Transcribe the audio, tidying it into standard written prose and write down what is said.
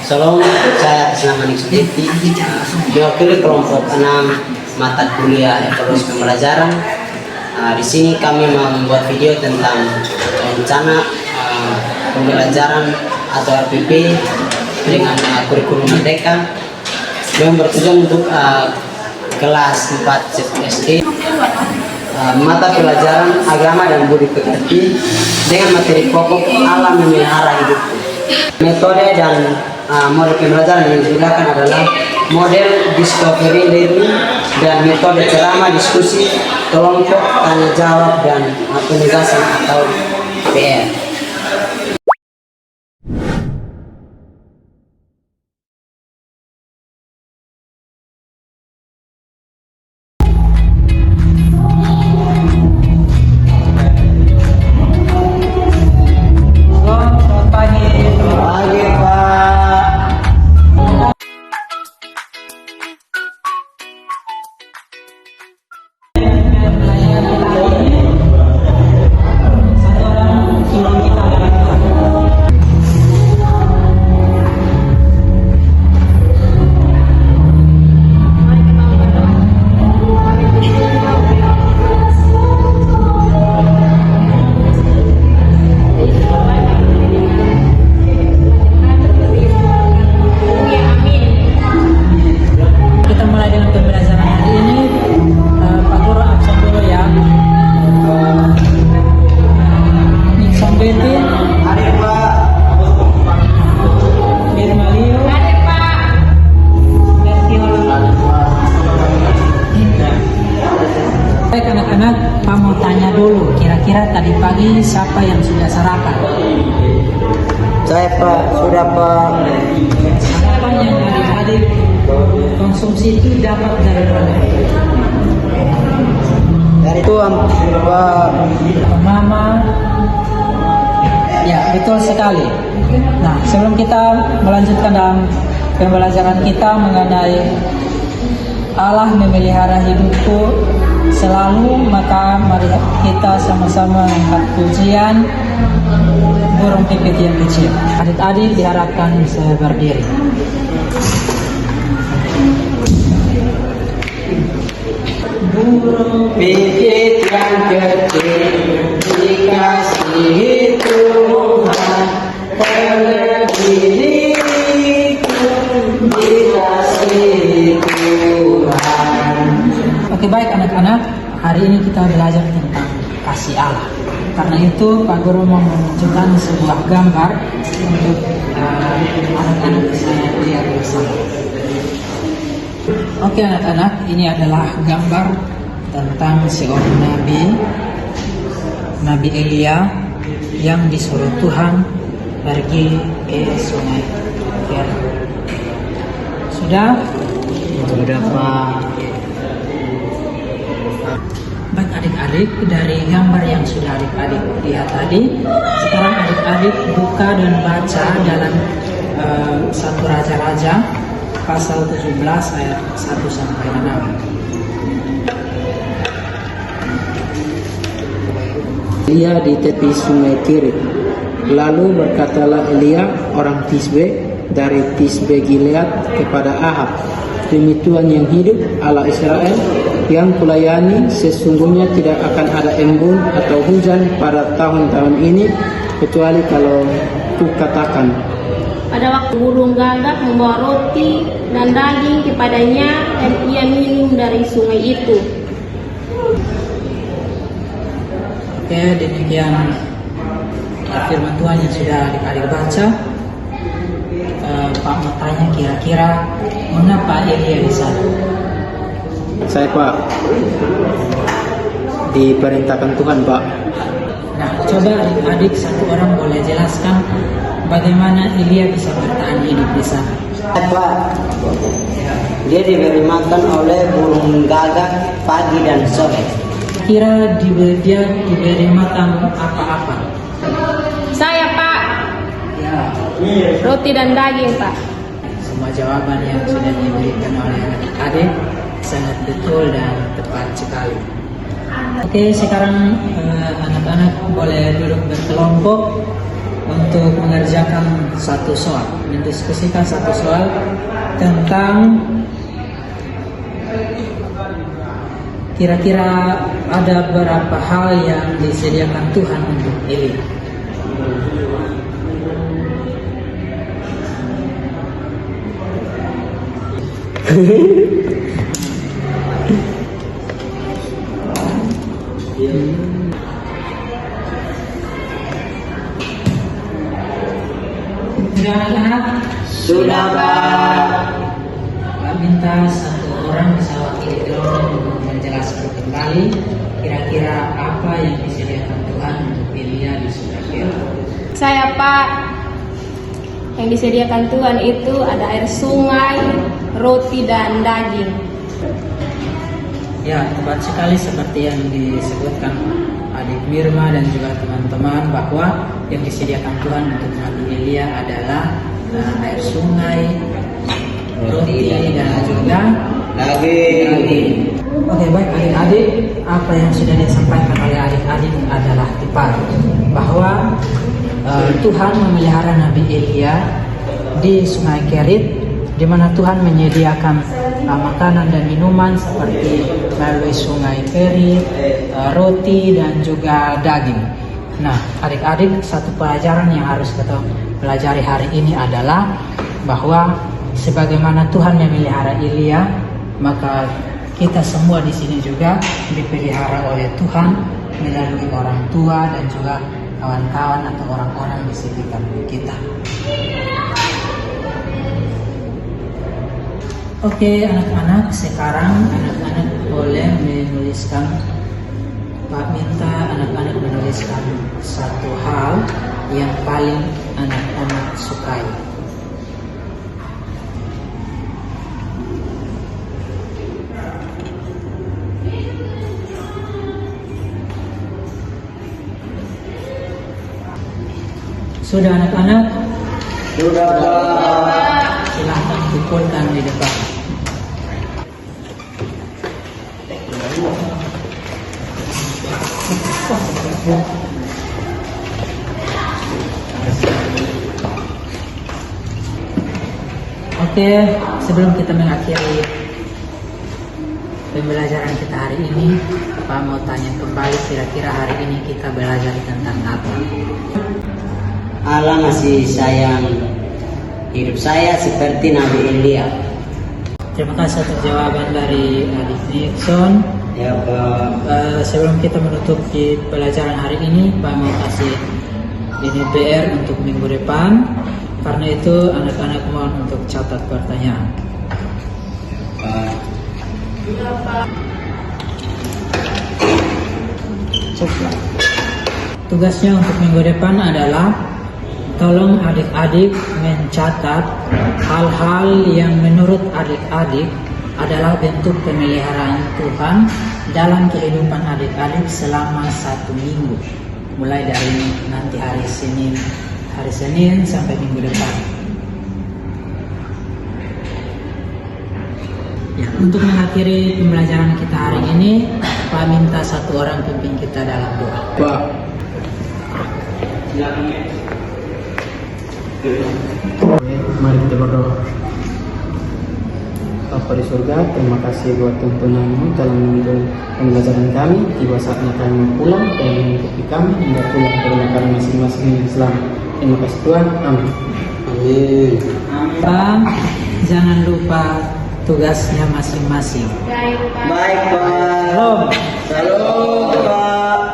Salam, saya atas nama Nik Sudeti, mewakili kelompok 6 mata kuliah evaluasi pembelajaran. Di sini kami membuat video tentang rencana pembelajaran atau RPP dengan kurikulum Merdeka yang bertujuan untuk kelas 4 SD, mata pelajaran agama dan budi pekerti dengan materi pokok alam memelihara hidupku. Metode dan model pembelajaran yang digunakan adalah model discovery learning dan metode ceramah, diskusi, kelompok, tanya jawab, dan penugasan atau PR. Anak-anak, Pak mau tanya dulu, kira-kira tadi pagi siapa yang sudah sarapan? Saya Pak, sudah Pak. Sarapan yang adik-adik konsumsi itu dapat dari mana? Dari Tuhan Pak. Mama. Ya, betul sekali. Nah, sebelum kita melanjutkan dalam pembelajaran kita mengenai Allah memelihara hidupku selalu, maka mari kita sama-sama mengangkat pujian burung pipit yang kecil. Adik-adik diharapkan bisa berdiri. Burung pipit yang kecil dikasihi Tuhan, terlebih diriku dikasihi Tuhan. Oke, baik anak-anak, hari ini kita belajar tentang kasih Allah. Karena itu Pak Guru mau menunjukkan sebuah gambar untuk anak-anak saya lihat bersama. Oke anak-anak, ini adalah gambar tentang seorang Nabi Elia yang disuruh Tuhan pergi ke sungai Kerit. Sudah Pak. Baik adik-adik, dari gambar yang sudah adik-adik lihat tadi, sekarang adik-adik buka dan baca dalam 1 Raja-Raja pasal 17 ayat 1 sampai 6. Elia di tepi sungai Kerit. Lalu berkatalah Elia orang Tisbe dari Tisbe Gilead kepada Ahab, demi Tuhan yang hidup, Allah Israel yang kulayani, sesungguhnya tidak akan ada embun atau hujan pada tahun-tahun ini kecuali kalau kukatakan. Pada waktu burung gagak membawa roti dan daging kepadanya, dan ia minum dari sungai itu. Oke, demikian firman Tuhan yang sudah adik-adik baca. Pak mau tanya, kira-kira mengapa Elia di sana? Saya Pak, diperintahkan Tuhan Pak. Nah, coba adik-adik satu orang boleh jelaskan bagaimana Elia bisa bertahan hidup di sana? Pak, dia diberi makan oleh burung gagak pagi dan sore. Kira dia diberi makan apa-apa? Saya Pak, Ya, roti dan daging Pak. semua jawaban yang sudah diberikan oleh adik-adik sangat betul dan tepat sekali. Oke, sekarang anak-anak boleh duduk berkelompok untuk mengerjakan satu soal, mendiskusikan satu soal tentang kira-kira ada berapa hal yang disediakan Tuhan untuk Elia. Sudah anak-anak? Sudah, Pak. Pak minta satu orang bisa wakili Tuhan untuk menjelaskan kembali kira-kira apa yang disediakan Tuhan untuk Elia di Surakarta. Saya, Pak. Yang disediakan Tuhan itu ada air sungai, roti, dan daging. Ya, tepat sekali seperti yang disebutkan adik Mirma dan juga teman-teman, bahwa yang disediakan Tuhan untuk Nabi Elia adalah air sungai, roti, dan juga Daging. Oke, baik adik-adik, apa yang sudah disampaikan oleh adik-adik adalah tepat, bahwa Tuhan memelihara Nabi Elia di Sungai Kerit, di mana Tuhan menyediakan makanan dan minuman seperti melalui Sungai Kerit, roti, dan juga daging. Nah, adik-adik, satu pelajaran yang harus kita pelajari hari ini adalah bahwa sebagaimana Tuhan memelihara Elia, maka kita semua di sini juga dipelihara oleh Tuhan melalui orang tua dan juga kawan-kawan atau orang-orang di sekitar kita. Oke, anak-anak, sekarang anak-anak boleh menuliskan. Pak minta anak-anak menuliskan satu hal yang paling anak-anak sukai. Sudah anak-anak? Sudah, Pak. Silahkan kumpulkan di depan. Oke, sebelum kita mengakhiri pembelajaran kita hari ini, Pak mau tanya kembali, kira-kira hari ini kita belajar tentang apa? Allah masih sayang hidup saya seperti Nabi Elia. Terima kasih atas jawaban dari adik Nixon. Ya, Pak. Sebelum kita menutup di pelajaran hari ini, Pak mau kasih ini PR untuk minggu depan. Karena itu anak-anak mohon untuk catat pertanyaan. Tugasnya untuk minggu depan adalah tolong adik-adik mencatat hal-hal yang menurut adik-adik adalah bentuk pemeliharaan Tuhan dalam kehidupan adik-adik selama 1 minggu, mulai dari nanti hari Senin sampai minggu depan. Ya, untuk mengakhiri pembelajaran kita hari ini, Pak minta satu orang pimpin kita dalam doa. Pak, mari kita berdoa. Bapa di surga, terima kasih buat tuntunanmu telah menonton pembelajaran kami. Tiba saatnya kami mau pulang dan mengikuti kami hingga pulang ke rumah kami masing-masing dengan selamat. Terima kasih Tuhan. Amin. Amin. Pak, jangan lupa tugasnya masing-masing. Baik, Pak. Baik, Pak. Salam. Salam, Pak.